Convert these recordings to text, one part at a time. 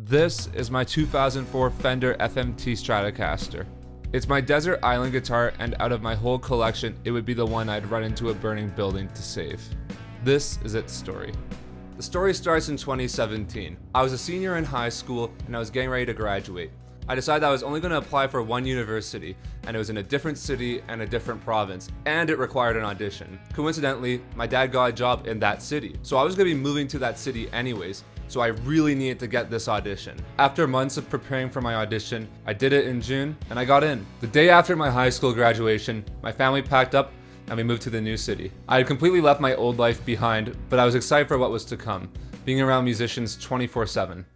This is my 2004 Fender FMT Stratocaster. It's my desert island guitar, and out of my whole collection, it would be the one I'd run into a burning building to save. This is its story. The story starts in 2017. I was a senior in high school and I was getting ready to graduate. I decided I was only going to apply for one university, and it was in a different city and a different province, and it required an audition. Coincidentally, my dad got a job in that city, so I was going to be moving to that city anyways, so I really needed to get this audition. After months of preparing for my audition, I did it in June, and I got in. The day after my high school graduation, my family packed up and we moved to the new city. I had completely left my old life behind, but I was excited for what was to come, being around musicians 24/7.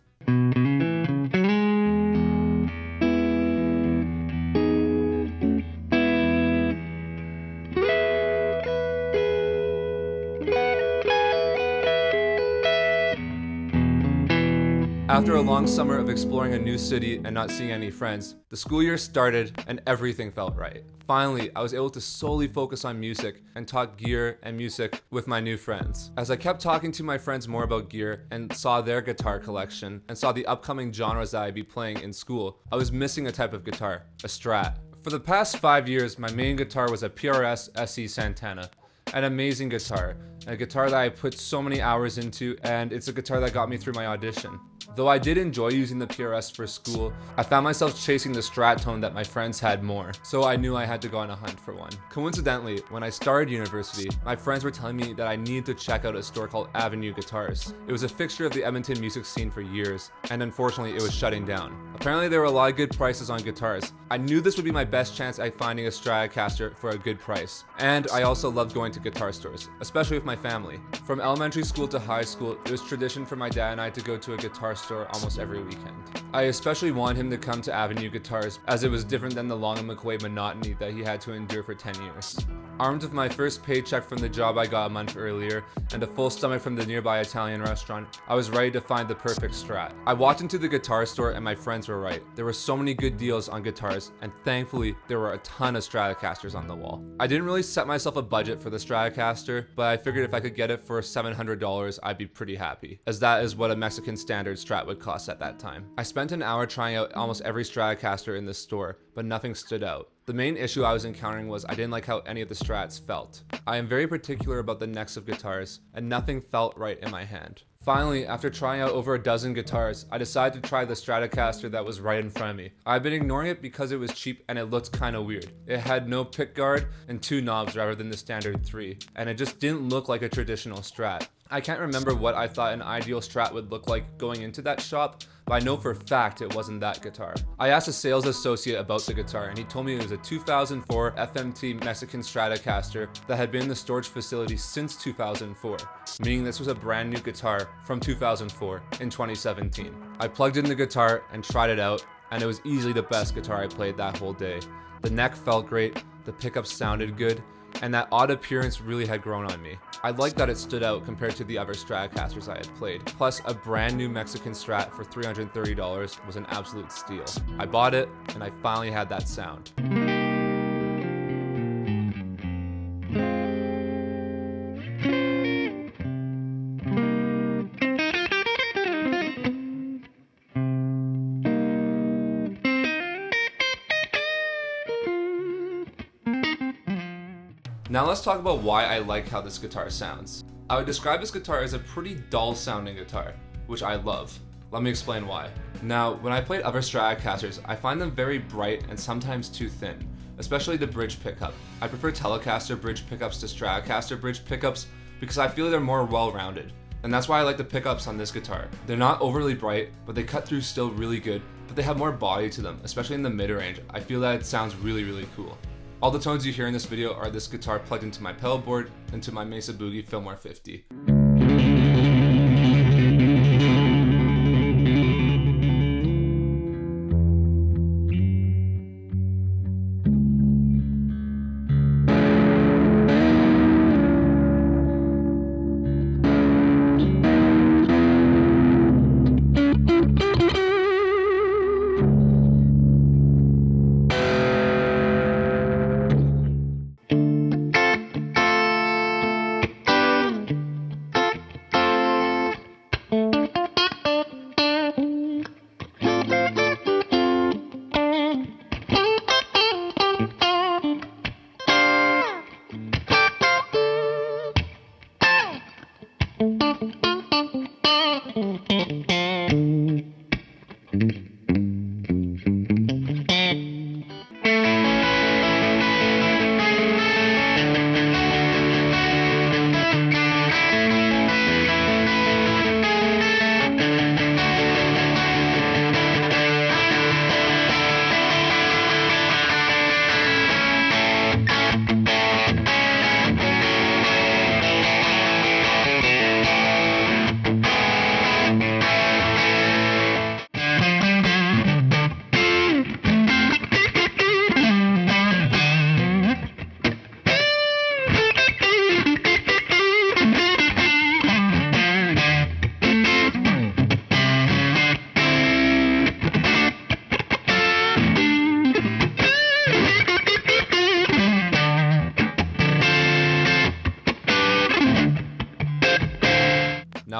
After a long summer of exploring a new city and not seeing any friends, the school year started and everything felt right. Finally, I was able to solely focus on music and talk gear and music with my new friends. As I kept talking to my friends more about gear and saw their guitar collection and saw the upcoming genres that I'd be playing in school, I was missing a type of guitar, a strat. For the past 5 years, my main guitar was a PRS SE Santana. An amazing guitar, a guitar that I put so many hours into, and it's a guitar that got me through my audition. Though I did enjoy using the PRS for school, I found myself chasing the strat tone that my friends had more, so I knew I had to go on a hunt for one. Coincidentally, when I started university, my friends were telling me that I needed to check out a store called Avenue Guitars. It was a fixture of the Edmonton music scene for years, and unfortunately it was shutting down. Apparently there were a lot of good prices on guitars. I knew this would be my best chance at finding a Stratocaster for a good price, and I also loved going to guitar stores, especially with my family. From elementary school to high school, it was tradition for my dad and I to go to a guitar store almost every weekend. I especially wanted him to come to Avenue Guitars, as it was different than the Long and McQuaid monotony that he had to endure for 10 years. Armed with my first paycheck from the job I got a month earlier, and a full stomach from the nearby Italian restaurant, I was ready to find the perfect strat. I walked into the guitar store and my friends were right. There were so many good deals on guitars, and thankfully, there were a ton of Stratocasters on the wall. I didn't really set myself a budget for the Stratocaster, but I figured if I could get it for $700, I'd be pretty happy, as that is what a Mexican standard strat would cost at that time. I spent an hour trying out almost every Stratocaster in the store, but nothing stood out. The main issue I was encountering was I didn't like how any of the strats felt. I am very particular about the necks of guitars, and nothing felt right in my hand. Finally, after trying out over a dozen guitars, I decided to try the Stratocaster that was right in front of me. I've been ignoring it because it was cheap and it looked kinda weird. It had no pickguard and 2 knobs rather than the standard 3, and it just didn't look like a traditional strat. I can't remember what I thought an ideal strat would look like going into that shop, but I know for a fact it wasn't that guitar. I asked a sales associate about the guitar and he told me it was a 2004 FMT Mexican Stratocaster that had been in the storage facility since 2004, meaning this was a brand new guitar from 2004 in 2017. I plugged in the guitar and tried it out, and it was easily the best guitar I played that whole day. The neck felt great, the pickups sounded good, and that odd appearance really had grown on me. I liked that it stood out compared to the other Stratocasters I had played. Plus, a brand new Mexican Strat for $330 was an absolute steal. I bought it, and I finally had that sound. Now let's talk about why I like how this guitar sounds. I would describe this guitar as a pretty dull sounding guitar, which I love. Let me explain why. Now, when I played other Stratocasters, I find them very bright and sometimes too thin, especially the bridge pickup. I prefer Telecaster bridge pickups to Stratocaster bridge pickups because I feel they're more well-rounded. And that's why I like the pickups on this guitar. They're not overly bright, but they cut through still really good, but they have more body to them, especially in the mid-range. I feel that it sounds really, really cool. All the tones you hear in this video are this guitar plugged into my pedal board and to my Mesa Boogie Fillmore 50.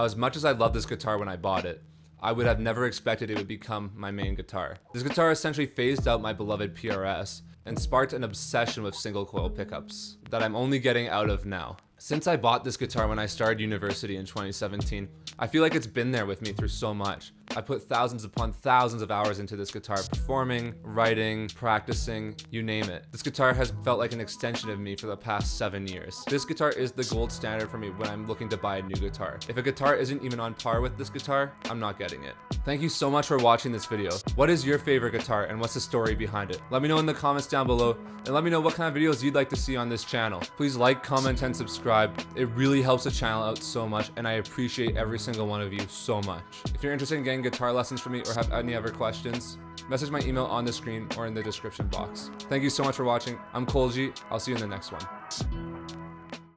Now, as much as I love this guitar when I bought it, I would have never expected it would become my main guitar. This guitar essentially phased out my beloved PRS and sparked an obsession with single coil pickups that I'm only getting out of now. Since I bought this guitar when I started university in 2017, I feel like it's been there with me through so much. I put thousands upon thousands of hours into this guitar, performing, writing, practicing, you name it. This guitar has felt like an extension of me for the past 7 years. This guitar is the gold standard for me when I'm looking to buy a new guitar. If a guitar isn't even on par with this guitar, I'm not getting it. Thank you so much for watching this video. What is your favorite guitar and what's the story behind it? Let me know in the comments down below, and let me know what kind of videos you'd like to see on this channel. Please like, comment, and subscribe. It really helps the channel out so much, and I appreciate every single one of you so much. If you're interested in getting guitar lessons from me or have any other questions, message my email on the screen or in the description box. Thank you so much for watching. I'm Kolji. I'll see you in the next one.